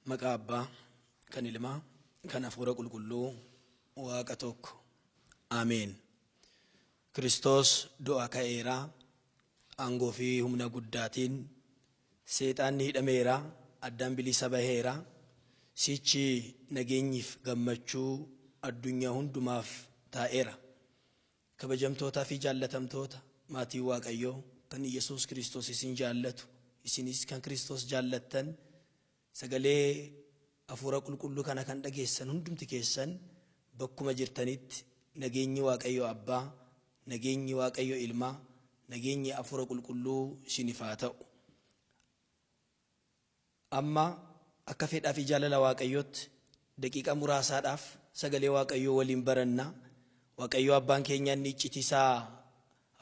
Maqaa Abbaa, kan Ilmaa, kan Hafuura Qulqulluu, Waaqa tokko. Ameen. Kiristoos du'a ka'eera, aangoo fi humna guddaatiin seexaanni hidhameera, addaan bilisa baheera. Sichi nageenyiif gammachuu addunyaa hundumaaf taa'eera. Kabajamtootaa fi jaallatamtoota maatii Waaqayyoo kan Yesuus Kiristoos isin jaallatu, isinis kan Kiristoos jaallattan, sagalee Hafuura Qulqulluu kana kan dhageessan hundumti keessan bakkuma jirtanitti nageenyi Waaqayyo Abbaa, nageenyi Waaqayyo Ilmaa, nageenyi Hafuura Qulqulluu isiniif haa ta'u. Amma akka fedhaa fi jaalala Waaqayyootti daqiiqa muraasaadhaaf sagalee Waaqayyoo waliin baranna. Waaqayyo Abbaan keenya inni iccitiisaa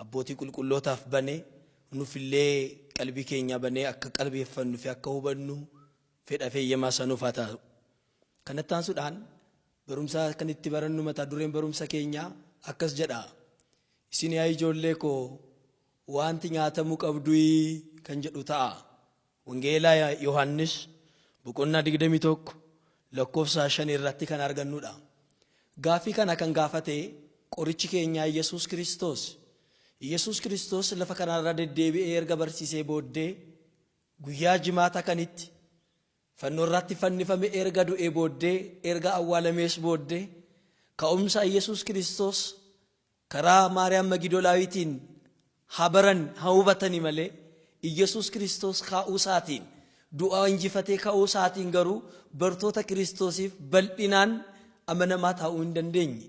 abbootii qulqullootaaf bane, nufillee qalbii keenya banee akka qalbeeffannu fi akka hubannu fedha feeyyamaa sanuuf haa ta'u. Kanatti aansuudhaan barumsa kan itti barannu mata dureen barumsa keenya akkas jedha. Isin yaa ijoollee koo wanti nyaatamuu qabdu kan jedhu ta'a. Wangeelaa Yohaannis boqonnaa 21 lakkoofsa 5 irratti kan argannudha. Gaafii kana kan gaafate qorichi keenya Yesuus Kiristoos. Yesuus Kiristoos lafa kanarra deddeebi'ee erga barsiisee booddee guyyaa jimaata kanitti fannoo irratti fannifame erga du'ee booddee erga awwaalamees booddee ka'umsa Yesuus Kiristoos karaa Maariyaam Magdalaawitiin habaran hubatanii malee Yesuus Kiristoos ka'uu isaatiin du'a injifatee ka'uu isaatiin garuu bartoota Kiristoosiif bal'inaan amanamaa ta'uu hin dandeenye.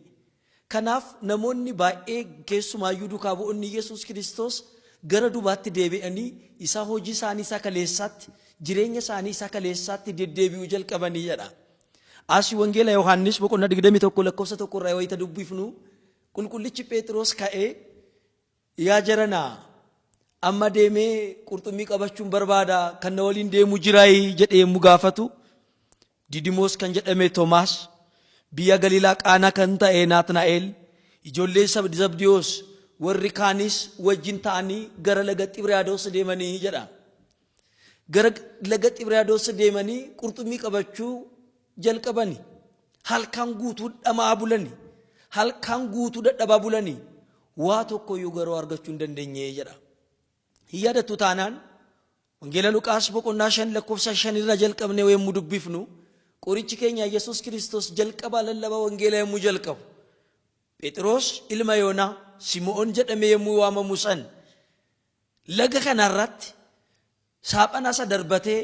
Kanaaf namoonni baay'ee keessumaayyuu duukaa bu'oonni Yesuus Kiristoos gara dubaatti deebi'anii isaa hojii isaanii isaa kaleessaatti jireenya isaanii isaa kaleessaatti deddeebi'uu jalqabanii jedha. Asii wangeela Yohaannis boqonnaa 21 lakkoofsa 1 irraa wayita dubbifnu qulqullichi Phexros ka'ee yaa jaranaa amma deemee qurxummii qabachuun barbaada kan na waliin deemu jiraay jedhee yemmuu gaafatu Didimoos kan jedhame Toomaas biyya Galiilaa Qaanaa kan ta'e Naatnaa'el ijoollee Zabdiyoos warri kaanis wajjin ta'anii gara laga Xibriyaadoosi deemanii jedha. Gara laga Xibriyaadoosi deemanii qurxummii qabachuu jalqabani. Halkan guutuu dhamaa bulani. Halkan guutuu dadhabaa bulani. Waa tokkoyyuu garuu argachuu hin dandeenye jedha. Yaadatu taanaan wangeela Luqaas boqonnaa 5 lakkoofsa 5 irraa jalqabnee yemmuu dubbifnu qorichi keenya Yesuus Kiristoos jalqabaa lallabaa wangeela yemmuu jalqabu Phexros ilma Yoonaa Simoon jedhamee yemmuu waamamu san laga kanarratti saaphana isa darbatee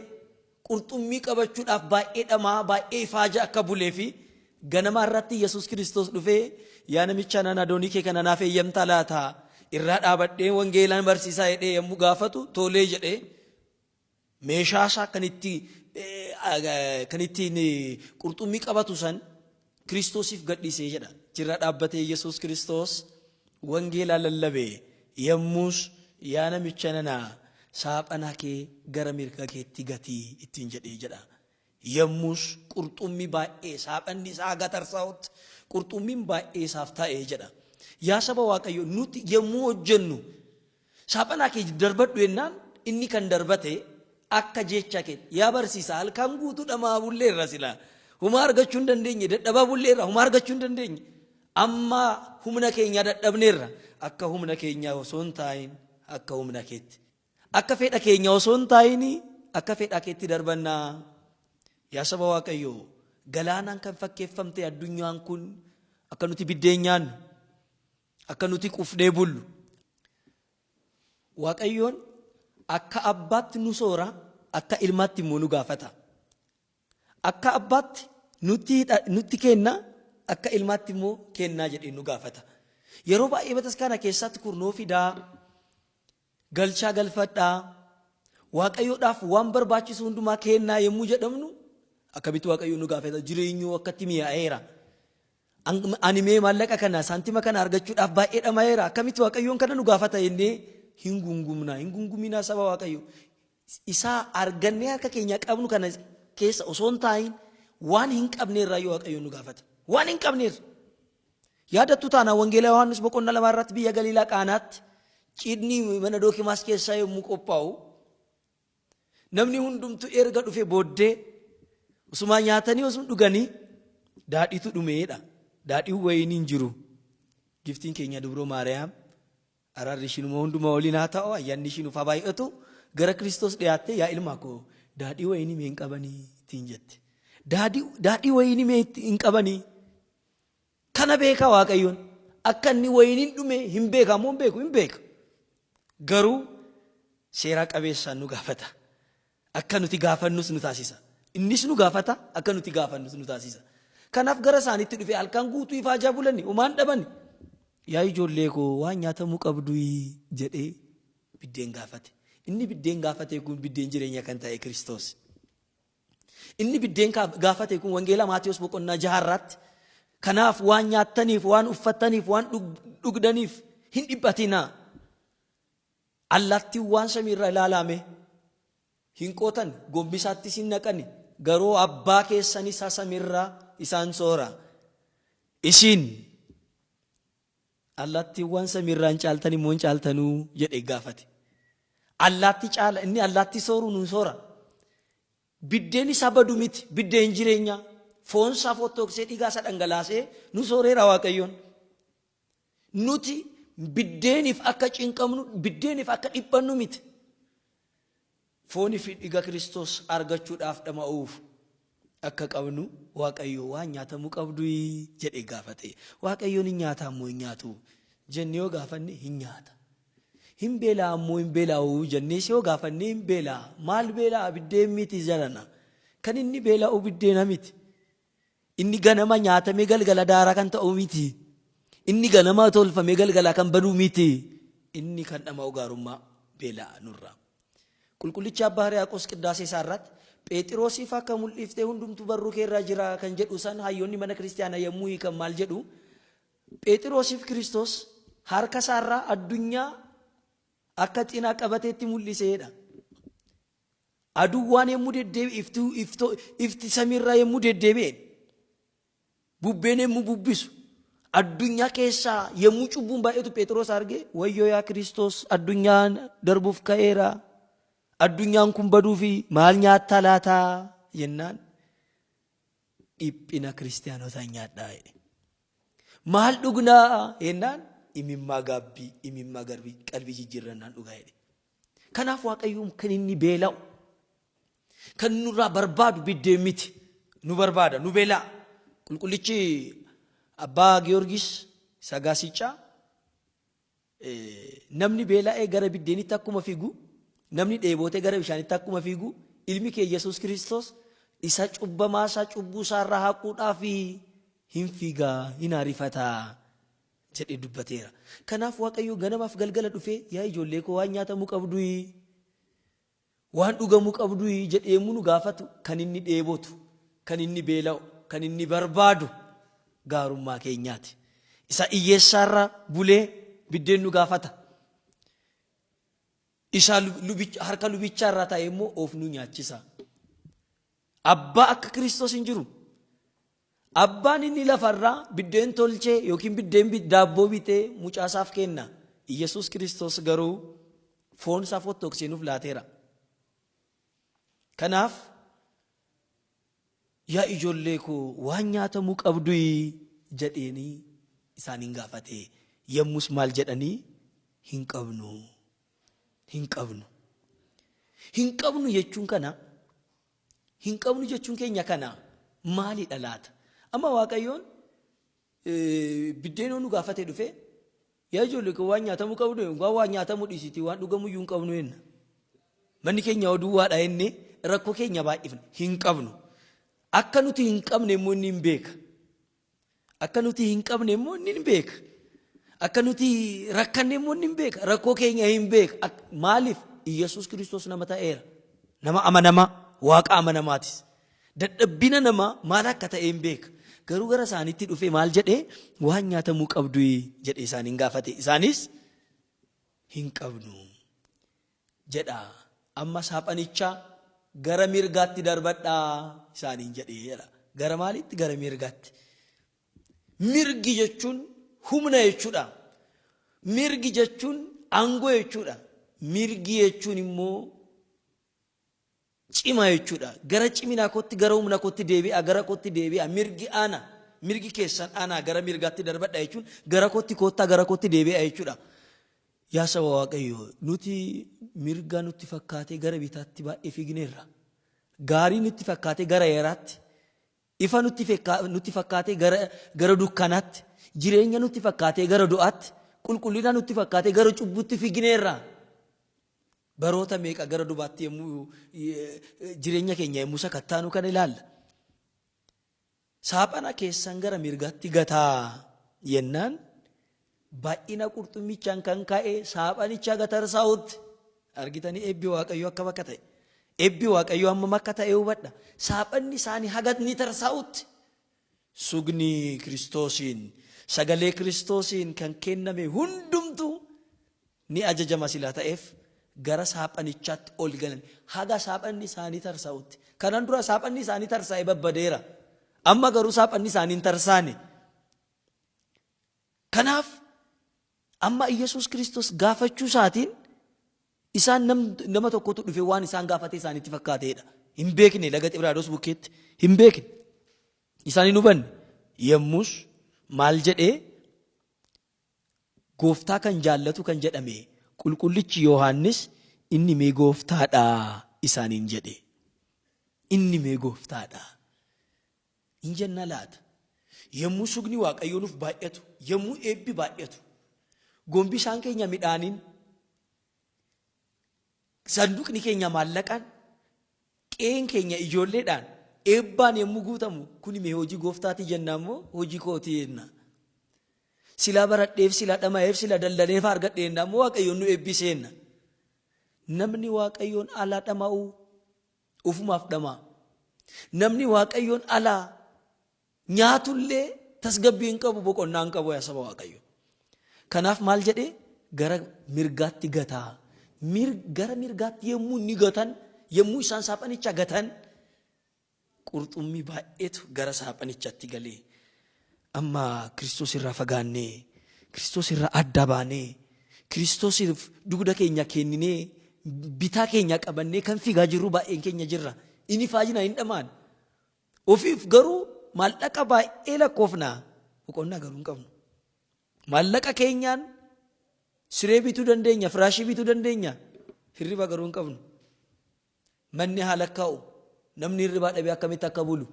qurxummii qabachuudhaaf baay'ee dhamaa baay'ee ifaaja akka bulee fi ganama irratti Yesuus Kiristoos dhufee yaa namicha nana adoonii kee kana naaf eeyyamtaa laata irraa dhaabadhee wangeelaan barsiisaa jedhee yemmuu gaafatu tolee jedhee meeshaa isaa kan ittiin qurxummii qabatu san Kiristoosiif gadhiisee jedha. Jirra dhaabbatee Yesuus Kiristoos wangeelaa lallabee yemmuus yaa namicha nana saaphana kee gara mirga keetti gatii ittiin jedhee jedha. Yemmuus qurxummii baay'ee saaphanni isaa gatarsaa'utti qurxummiin baay'ee isaaf ta'ee jedha. Yaa saba Waaqayyo nuti yemmuu hojjennu saaphana kee darbadhu yennaan inni kan darbate akka jecha kee yaa barsiisa halkan guutuu dhamaa bulleerra silaa huma argachuu hin dandeenye dadhabaa bulleerra huma argachuu hin dandeenye amma humna keenya dadhabneerra akka humna keenya osoo hin taa'in akka humna keetti akka fedha keenya osoo hin taa'in akka fedha keetti darbannaa. Yaa saba Waaqayyo galaanaan kan fakkeeffamte addunyaan kun akka nuti biddeen nyaannu akka nuti qufnee bullu Waaqayyoon akka abbaatti nu soora akka ilmaatti immoo nu gaafata. Akka abbaatti nutti kenna akka ilmaatti immoo kennaa jedhee nu gaafata. Yeroo baay'ee bataskaana keessatti kurnoo fidaa galchaa galfadhaa Waaqayyoodhaaf waan barbaachisu hundumaa kennaa yemmuu jedhamnu akkamitti Waaqayyo nu gaafata jireenyuu akkatti mi'aayeera. Ani mee maallaqa kana saantima kana argachuudhaaf baay'ee dhamaa'eera akkamitti Waaqayyoon kana nu gaafata jennee hin gunguminaa saba Waaqayyo isaa argannee harka keenya qabnu kana keessa osoo hin taa'in waan hin qabneerraa yoo Waaqayyoon nu gaafata waan hin qabneerra. Yaadattu taana wangeela Yohaannis boqonnaa 2 irratti biyya Galiilaa Qaanaatti cidni mana Dookimaas keessaa yemmuu qophaa'u namni hundumtu erga dhufe booddee Usumaa nyaatanii osuma dhuganii daadhiitu dhumeedha. Daadhiin wayiniin jiru. Giftiin keenya dubroo Maariyaam araarri ishiinuma hundumaa waliin haa ta'u, ayyaanni ishiin ufaa baay'atu gara Kiristoos dhiyaattee yaa ilmaa koo daadhii wayinii mee hin qabanii ittiin jette. Daadhii wayinii mee hin qabanii. Kana beeka Waaqayyoon. Akka inni wayiniin dhume hin beeka moo hin beeku? Hin beeka. Garuu seera qabeessaan nu gaafata. Akka nuti gaafannus nu taasisa. Innis nu gaafata, akka nuti gaafannus nu taasisa. Kanaaf gara isaaniitti dhufe halkan guutuu ifaajaa bulani, umaan dhabani. Yaa ijoollee koo waan nyaatamuu qabdu jedhee biddeen gaafate. Inni biddeen gaafate kun biddeen jireenya kan ta'e Kiristoos. Inni biddeen gaafate kun wangeela Maatiyos boqonnaa 6 kanaaf waan nyaattaniif, waan uffattaniif, waan dhugdaniif hin dhiphatinaa. Allaattiiwwan samiirra ilaalame hin qootan, gombisaattis hin naqani. Garuu abbaa keessanii samiirraa isaan soora. Isin allaattiiwwan samiirraa hin caaltanii moo hin caaltanuu jedhee gaafate. Allaatti caala, inni allaatti sooru nu soora. Biddeen isaa badu miti, biddeen jireenyaa. Foon isaa fottoqsee dhiigaa isaa dhangalaasee nu sooreera Waaqayyoon. Nuti biddeeniif akka cinqamnu, biddeeniif akka dhiphannu miti. Foonii fi dhiiga Kiristoos argachuudhaaf dhama'uuf akka qabnu Waaqayyo waan nyaatamuu qabdu jedhee gaafate. Waaqayyoon hin nyaataa moo hin nyaatu jennee yoo gaafanne hin nyaata. Hin beelaa moo hin beelaa'u jennee yoo gaafanne hin beelaa. Maal beelaa? Biddeen miti jarana. Kan inni beelaa'u biddeena miti. Inni ganama nyaatamee galgala daaraa kan ta'u miti. Inni ganama tolfamee galgala kan badu miti. Inni kan dhama'u gaarummaa beelaa nurraa. Qulqullicha Abbaa Hiriyaaqoos qiddaasee isaa irratti Phexrosiif akka mul'iftee hundumtu barruu keerraa jira kan jedhu san hayyoonni mana kiristaanaa yommuu hiikan maal jedhu? Phexrosiif Kiristoos harka isaarraa addunyaa akka xinaa qabateetti mul'iseedha. Aduuwwan yommuu deddeebi'e, ifti samiirraa yommuu deddeebi'e, bubbeen yommuu bubbisu, addunyaa keessaa yommuu cubbuun baay'atu Phexros arge, wayyoo yaa Kiristoos addunyaan darbuuf ka'eera. Addunyaan kun baduu fi maal nyaattaa laataa jennaan dhiphina kiristaanotaa nyaadhaa jedhe. Maal dhugnaa jennaan imimmaa gaabbii, imimmaa qalbii jijjiirrannaan dhugaa jedhe. Kanaaf Waaqayyoon kan inni beela'u, kan nurraa barbaadu biddeen miti. Nu barbaada, nu beelaa. Qulqullichi Abbaa Giyoorgis Sagaasichaa namni beela'ee gara biddeenitti akkuma fiigu, namni dheebootee gara bishaanitti akkuma fiigu, ilmi kee Yesuus Kiristoos isa cubbamaa isaa cubbuu isaarraa haquudhaaf hin fiigaa, hin ariifataa jedhee dubbateera. Kanaaf Waaqayyo ganamaaf galgala dhufee yaa ijoollee koo waan nyaatamuu qabdu, waan dhugamuu qabdu jedhee nu gaafatu, kan inni dheebotu, kan inni beela'u, kan inni barbaadu gaarummaa keenyaati. Isa hiyyeessaarraa bulee biddeen nu gaafata. Isa harka lubichaa ta'e immoo of nu nyaachisa. Abbaa akka Kiristoos hin jiru. Abbaan inni lafarraa biddeen tolchee yookiin biddeen daabboo bitee mucaasaaf kenna. Yesuus Kiristoos garuu foon isaa fottoqsee nuuf laateera. Kanaaf yaa ijoollee koo waan nyaatamuu qabdu jedheenii isaaniin gaafate. Yommus maal jedhanii? Hin qabnu. Hin qabnu. Hin qabnu jechuun kana, hin qabnu jechuun keenya kana maalidha laata? Amma Waaqayyoon biddeen nu gaafate dhufe yaa ijoollee koo waan nyaatamuu qabdu, waan nyaatamuu dhiisiti, waan dhugamuu hin qabnu jenna. Manni keenya oduuwaadha jennee rakkoo keenya baay'ifna. Hin qabnu. Akka nuti hin qabne immoo inni hin beeka. Akka nuti hin qabne immoo inni hin beeka. Akka nuti rakkanne immoo inni hin beeka. Rakkoo keenya hin beeka. Maaliif? Yesuus Kiristoos nama ta'eera. Nama amanamaa, Waaqa amanamaatis. Dadhabbina namaa maal akka ta'e hin beeka. Garuu gara isaaniitti dhufee maal jedhee? Waan nyaatamuu qabdu jedhee isaaniin gaafate. Isaanis hin qabnu jedha. Amma saaphanicha gara mirgaatti darbadhaa isaaniin jedhee. Gara maalitti? Gara mirgaatti. Mirgi jechuun humna jechuudha. Mirgi jechuun aangoo jechuudha. Mirgi jechuun immoo cimaa jechuudha. Gara ciminaa kootti gara humna kootti deebi'a, gara kootti deebi'a. Mirgi ana, mirgi keessan ana gara mirgaatti darbadha jechuun gara kootti koottaa gara kootti deebi'a jechuudha. Yaa saba Waaqayyoo, nuti mirga nutti fakkaatee gara bitaatti baay'ee fiigneerra. Gaarii nutti fakkaatee gara yeeraatti, ifa nutti fakkaatee gara dukkanaatti, jireenya nutti fakkaatee gara du'aatti, qulqullina nutti fakkaatee gara cubbutti fiigneerra. Baroota meeqa gara dubaatti yommuu jireenya keenya yommuu sakattaanu kana ilaalla. Saaphana keessan gara mirgaatti gataa yennaan baay'ina qurxummichaan kan ka'e saaphanicha gatarsaa'utti argitanii eebbi Waaqayyoo akka bakka ta'e. Eebbi Waaqayyoo hammam akka ta'e hubadha. Saaphanni isaanii hagatni tarsaa'utti sugni Kiristoosiin, sagalee Kiristoosiin kan kenname hundumtu ni ajajama sila ta'eef gara saaphanichaatti ol galan haga saaphanni isaanii tarsaa'utti. Kanan dura saaphanni isaanii tarsaa'e babbadeera. Amma garuu saaphanni isaanii hin tarsaane. Kanaaf amma Iyyasuus Kiristoos gaafachuu isaatiin isaan nama tokkotu dhufe waan isaan gaafate isaanitti fakkaateedha. Hin beekne laga Xibraados bukkeetti hin beekne. Isaan hin hubanne yemmus maal jedhee gooftaa kan jaallatu kan jedhame qulqullichi Yohaannis inni mee gooftaadha isaaniin jedhe. Inni mee gooftaadha. Hin jenna laata. Yemmuu sugni Waaqayyoo nuuf baay'atu, yemmuu eebbi baay'atu, gombi isaan keenya midhaaniin, sanduuqni keenya maallaqaan, qeen keenya ijoolleedhaan, eebbaan yemmuu guutamu kuni mee hojii gooftaati jenna immoo hojii kootii jenna. Silaa baradheef, silaa dhama'eef, silaa daldaleef argadhe jenna immoo Waaqayyoon nu eebbiseenna. Namni Waaqayyoon alaa dhama'u ufumaaf dhama'a. Namni Waaqayyoon alaa nyaatullee tasgabbii hin qabu, boqonnaa hin qabu yaa saba Waaqayyo. Kanaaf maal jedhee gara mirgaatti gataa. Gara mirgaatti yemmuu inni gatan, yemmuu isaan saaphanicha gatan, qurxummii baay'eetu gara saaphanichatti galee. Amma Kiristoos irraa fagaannee, Kiristoos irraa adda baanee, Kiristoosiif dugda keenya kenninee, bitaa keenya qabannee kan fiigaa jirru baay'een keenya jirra. Inni faajina hin dhamaan. Ofiif garuu maallaqa baay'ee lakkoofnaa, boqonnaa garuu hin qabnu. Maallaqa keenyaan siree bituu dandeenya, firaashii bituu dandeenya, hirriba garuu hin qabnu. Manni haala kaa'u, namni hirribaa dhabee akkamitti akka bulu.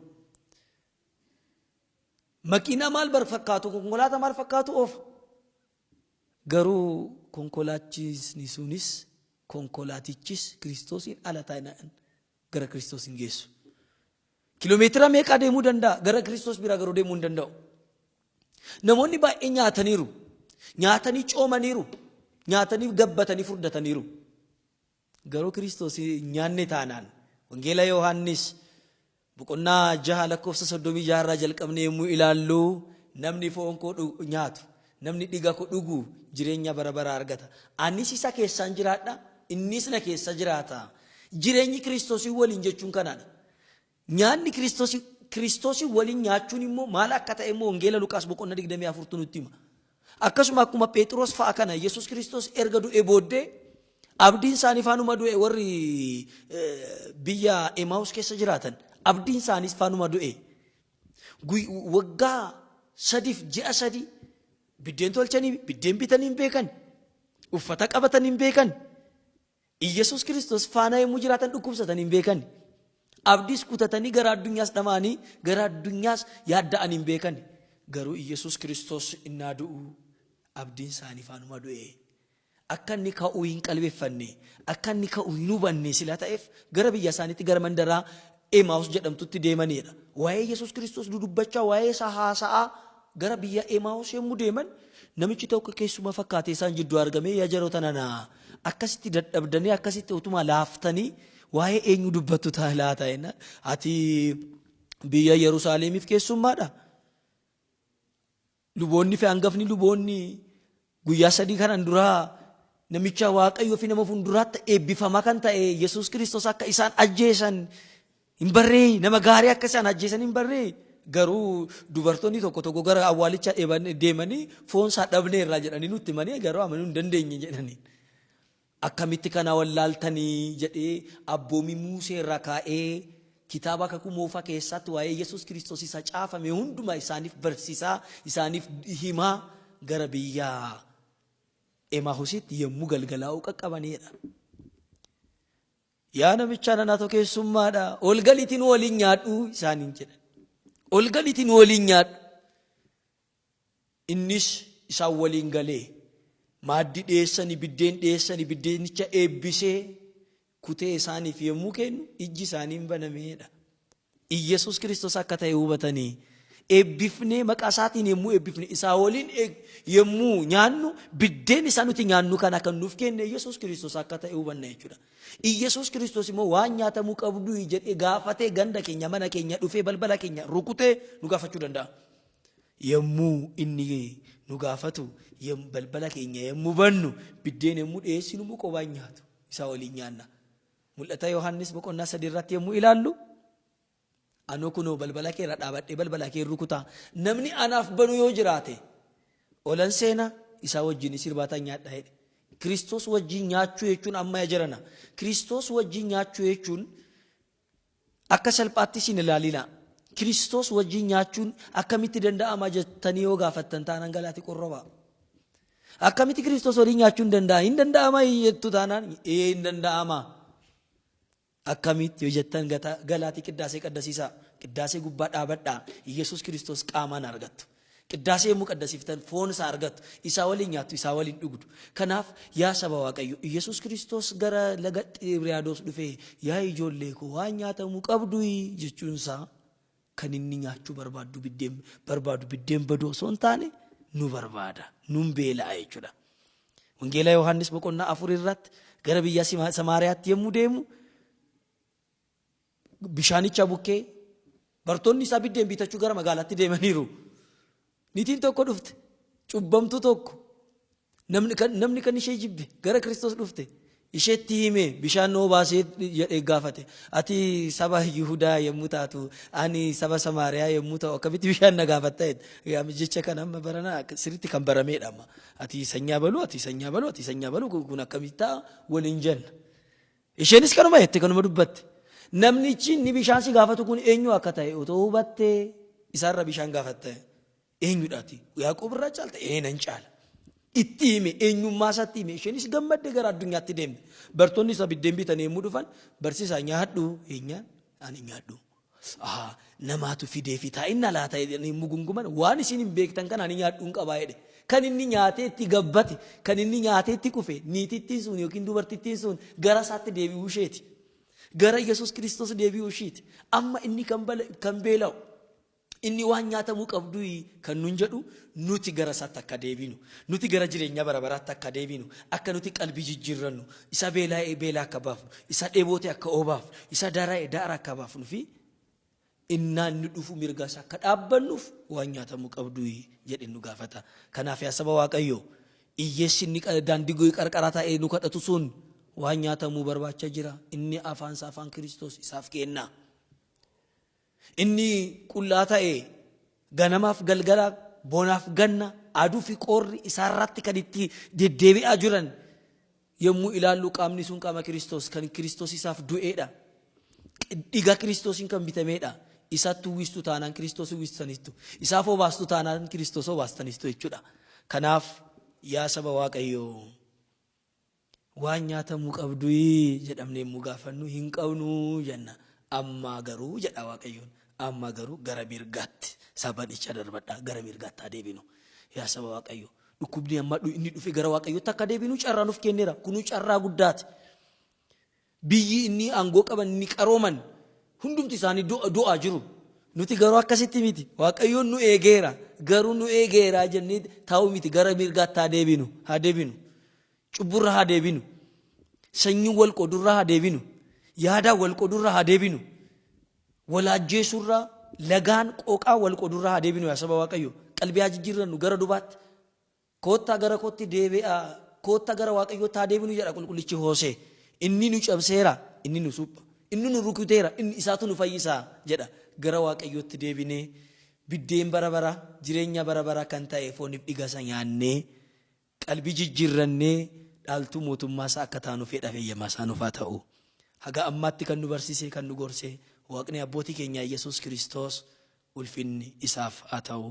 Makiinaa maal fakkaatu, konkolaataa maal fakkaatu oofa. Garuu konkolaachisni sunis, konkolaatichis Kiristoosiin ala taa'inaan gara Kiristoos hin geessu. Kiiloomeetira meeqa deemuu danda'a, gara Kiristoos biraa garuu deemuu hin danda'u. Namoonni baay'ee nyaataniiru, nyaatanii coomaniiru, nyaatanii gabbatanii furdataniiru. Garuu Kiristoos nyaanne taanaan wangeela Yohaannis boqonnaa 6 lakkoofsa 36 irraa jalqabnee yommuu ilaallu namni foon koo nyaatu, namni dhiiga koo dhugu jireenya bara baraa argata. Anis isa keessaan jiraadha, innis na keessa jiraata. Jireenyi Kiristoosii waliin jechuun kanaadha. Nyaanni Kiristoosii waliin nyaachuun immoo maal akka ta'e immoo wangeela Luqaas boqonnaa 24 nutti hima. Akkasuma akkuma Phexros fa'a kana Yesuus Kiristoos erga du'ee booddee abdiin isaanii faanuma du'e warri biyya Emaus keessa jiraatan abdiin isaaniis faanuma du'e. Waggaa 3 ji'a 3 biddeen tolchanii biddeen bitanii hin beekan, uffata qabatanii hin beekan. Yesuus Kiristoos faana yommuu jiraatan dhukkubsatanii hin beekan. Abdiis kutatanii gara addunyaas dhamaanii gara addunyaas yaadda'anii hin beekan. Garuu Yesuus Kiristoos innaa du'u abdiin isaanii faanuma du'e. Akka inni ka'uu hin qalbeeffanne, akka inni ka'uu hin hubanne sila ta'eef gara biyya isaaniitti gara mandaraa Emaus jedhamtutti deemanidha. Waa'ee Yesuus Kiristoos dudubbachaa, waa'ee isaa haasa'aa gara biyya Emaus yommuu deeman namichi tokko keessuma fakkaatee isaan jidduu argamee yaa jaroota nanaa akkasitti dadhabdanii akkasitti utuma laaftanii waa'ee eenyu dubbattu laata jenna. Ati biyya Yerusaalemiif keessummaadha. Luboonni fi hangafni luboonni guyyaa 3 kanan duraa namicha Waaqayyoo fi nama fuulduraatti eebbifamaa kan ta'e Yesuus Kiristoos akka isaan ajjeesan hin barree, nama gaarii akka isaan ajjeesan hin barree. Garuu dubartoonni tokko gara awwaalichaa deemanii foon isaa dhabneerra jedhanii nutti himanii garuu amanuu hin dandeenye jedhanii. akkamitti kana wallaaltanii jedhee abboomi Musee irraa kaa'ee kitaaba kakuu moofaa keessatti waa'ee Yesuus Kiristoos isa caafame hundumaa isaaniif barsiisaa isaaniif himaa gara biyya Emaahusitti yommuu galgalaa'uu qaqqabanidha. Yaa namicha nanaatoo keessummaadha ol galiitiin waliin nyaadhu isaaniin jedhan. Ol galiitiin waliin nyaadhu. Innis isaan waliin galee maaddii dhiyeessanii biddeenicha eebbisee kutee isaaniif yommuu kennu ijji isaanii hin banameedha. Iyesuus Kiristoos akka ta'e hubatanii eebbifnee maqaa isaatiin yommuu eebbifne isaa waliin yommuu nyaannu biddeen isaa nuti nyaannu kana kan nuuf kenne Iyesuus Kiristoos akka ta'e hubanna jechuudha. Iyesuus Kiristoos immoo waan nyaatamuu qabdu jedhee gaafatee ganda keenya mana keenya dhufee balbala keenya rukutee nu gaafachuu danda'a. Yommuu inni nu gaafatu balbala keenya yommuu bannu biddeen yommuu dhiyeessinu immoo qobaan nyaatu isaa waliin nyaanna. Mul'ata Yohaannis boqonnaa 3 irratti yommuu ilaallu anoo kunoo balbala kee irra dhaabadhee balbala kee rukutaa namni anaaf banu yoo jiraate olan seena isaa wajjin sirbaata nyaadha jedhe. Kiristoos wajjin nyaachuu jechuun amma jirana. Kiristoos wajjin nyaachuu jechuun akka salphaatti sin ilaalina. Kiristoos wajjin nyaachuun akkamitti danda'ama jettanii yoo gaafattan taanaan galaati qorroba. Akkamitti Kiristoos waliin nyaachuun danda'a? Hin danda'ama jettu taanaan hin danda'ama. Akkamitti yoo jettan galaati qiddaasee qaddasiisaa. Qiddaasee gubbaa dhaabadhaa. Iyesuus Kiristoos qaamaan argattu. Qiddaasee yommuu qaddasiiftan foon isaa argattu. Isaa waliin nyaattu, isaa waliin dhugdu. Kanaaf yaa saba Waaqayyo Iyesuus Kiristoos gara laga Xibriyaadoosi dhufee yaa ijoollee koo waan nyaatamuu qabdu jechuunsaa kan inni nyaachuu barbaadu biddeen baduu osoo hin taane nu barbaada. Nun beela'a jechuudha. Wangeela Yohaannis boqonnaa 4 irratti gara biyya Samaariyaatti yommuu deemu bishaanicha bukkee bartoonni isaa biddeen bitachuu gara magaalaatti deemaniiru. Nitiin tokko dhufte cubbamtu tokko namni kan ishee jibbe gara Kiristoos dhufte isheetti hime bishaan noo baasee jedhee gaafate ati saba Yihudaa yommuu taatu ani saba Samaariyaa yommuu ta'u akkamitti bishaan na gaafatta jecha kan amma barana sirriitti kan barameedha amma ati sanyaa baluu kun akkamitti ta'a waliin jenna. Isheenis kanuma jette kanuma dubbatte. Namnichi ni bishaan si gaafatu kun eenyu akka ta'e otoo hubattee isaarra bishaan gaafatte eenyudhaati? Yaaqoob irraa caalta nan caala. Itti hime eenyummaa isaatti hime. Isheenis gammadde gara addunyaatti deemte. Bartoonni isa biddeen bitan yommuu dhufan barsiisaa nyaadhu eenyaan ani nyaadhu. Namaatu fidee fi taa'inna laata yommuu gunguman waan isin hin beektan kan ani nyaadhuun qabaa jedhe. Kan inni nyaatee itti gabbate kan inni nyaatee itti kufe niitittiin sun yookiin dubartittiin sun gara isaatti deebi'uu isheeti. Gara Yesuus Kiristoos deebi'uu isheeti. Amma inni kan beela'u inni waan nyaatamuu qabdu kan nun jedhu nuti gara isaatti akka deebinu nuti gara jireenya bara baraatti akka deebinu akka nuti qalbii jijjiirrannu isa beelaa akka baafnu isa dheebote akka obaafnu isa daara akka baafnu fi innaan nu dhufu mirgaas akka dhaabbannuuf waan nyaatamuu qabdu jedhe nu gaafata. Kanaaf yaa saba Waaqayyo iyyeessi inni daandii qarqara ta'ee nu kadhatu sun waan nyaatamuu barbaacha jira. Inni afaan Kiristoos isaaf kenna. Inni qullaa ta'e ganamaaf galgala bonaaf ganna aduu fi qorri isaarratti kan itti deddeebi'aa jiran yommuu ilaallu qaamni sun qaama Kiristoos kan Kiristoos isaaf du'eedha. Dhiiga Kiristoosiin kan bitameedha. Isaatti uwwistu taanaan Kiristoos uwwistanistu. Isaaf obaastu taanaan Kiristoos obaastanistu jechuudha. Kanaaf yaa saba Waaqayyoo waan nyaatamuu qabdu jedhamne yommuu gaafannu hin qabnu jenna. Amma garuu jedha Waaqayyoon. Amma garuu gara mirgaatti sabanicha darbadhaa gara mirgaatti adeebinu. Yaa saba Waaqayyo dhukkubni amma inni dhufe gara Waaqayyootti akka deebinu carraa nuuf kenneera. Kunu carraa guddaati. Biyyi inni aangoo qaban inni qarooman hundumti isaanii du'aa jiru. Nuti garuu akkasitti miti. Waaqayyoon nu eegeera. Garuu nu eegeera jennee taa'u miti gara mirgaatti haa deebinu. Cubburra haa deebinu. Sanyii wal qoodurra haa deebinu. Yaada wal qoodurra haa deebinu. Walaajjeesurraa lagaan qooqaa wal qoodurra haa deebinu yaa saba Waaqayyo. Qalbii haa jijjiirrannu gara dubaatti. Koottaa gara kootti deebi'aa. Koottaa gara Waaqayyootti haa deebinu jedha qulqullichi Hoosee. Inni nu cabseera. Inni nu supha. Inni nu rukuteera. Inni isaatu nu fayyisaa jedha. Gara Waaqayyootti deebinee biddeen bara bara jireenya bara bara kan ta'e fooniif dhigasa nyaannee qalbii jijjiirrannee dhaaltuu mootummaa isaa akka taanu fedha feeyyamaa isaa nuuf haa ta'u. Haga ammaatti kan nu barsiise kan nu gorse Waaqni abbootii keenya Yesuus Kiristoos ulfinni isaaf haa ta'u.